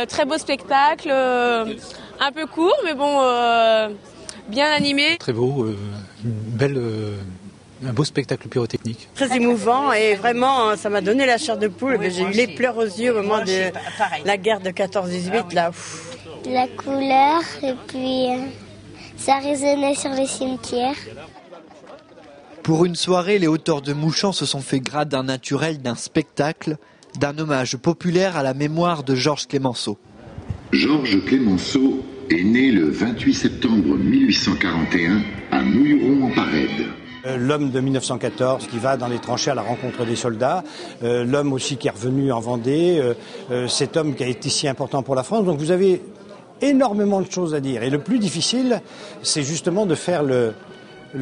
Très beau spectacle, un peu court, mais bon, bien animé. Très beau, un beau spectacle pyrotechnique. Très émouvant et vraiment, ça m'a donné la chair de poule. J'ai eu les pleurs aux yeux au moment de la guerre de 14-18. Là. La couleur et puis ça résonnait sur les cimetières. Pour une soirée, les hauteurs de Mouchamps se sont fait gradin naturel d'un spectacle, d'un hommage populaire à la mémoire de Georges Clemenceau. Georges Clemenceau est né le 28 septembre 1841 à Mouilleron-en-Parède. L'homme de 1914 qui va dans les tranchées à la rencontre des soldats, l'homme aussi qui est revenu en Vendée, cet homme qui a été si important pour la France. Donc vous avez énormément de choses à dire. Et le plus difficile, c'est justement de faire le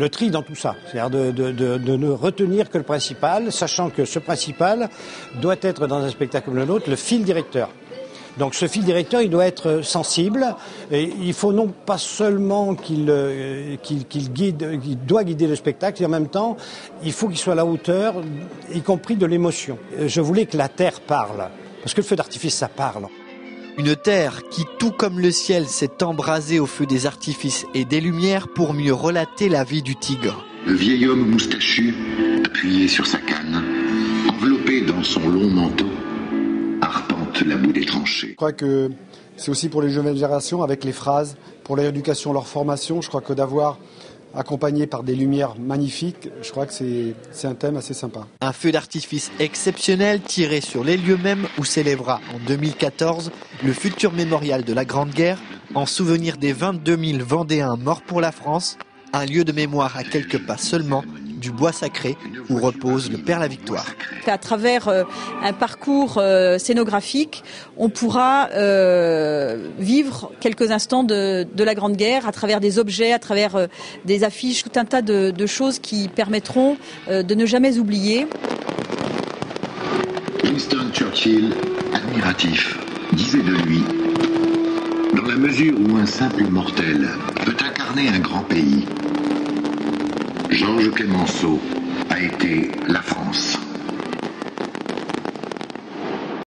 tri dans tout ça. C'est-à-dire de ne retenir que le principal, sachant que ce principal doit être dans un spectacle comme le nôtre le fil directeur. Donc ce fil directeur, il doit être sensible. Et il faut non pas seulement qu'il doit guider le spectacle, et en même temps, il faut qu'il soit à la hauteur, y compris de l'émotion. Je voulais que la terre parle, parce que le feu d'artifice, ça parle. Une terre qui, tout comme le ciel, s'est embrasée au feu des artifices et des lumières pour mieux relater la vie du tigre. Le vieil homme moustachu, appuyé sur sa canne, enveloppé dans son long manteau, arpente la boue des tranchées. Je crois que c'est aussi pour les jeunes générations, avec les phrases, pour leur éducation, leur formation. Je crois que d'avoir accompagné par des lumières magnifiques, je crois que c'est un thème assez sympa. Un feu d'artifice exceptionnel tiré sur les lieux mêmes où s'élèvera en 2014 le futur mémorial de la Grande Guerre en souvenir des 22 000 Vendéens morts pour la France, un lieu de mémoire à quelques pas seulement du bois sacré où repose le Père la Victoire. À travers un parcours scénographique, on pourra vivre quelques instants de la Grande Guerre à travers des objets, à travers des affiches, tout un tas de choses qui permettront de ne jamais oublier. Winston Churchill, admiratif, disait de lui: dans la mesure où un simple mortel peut incarner un grand pays, Georges Clemenceau a été la France.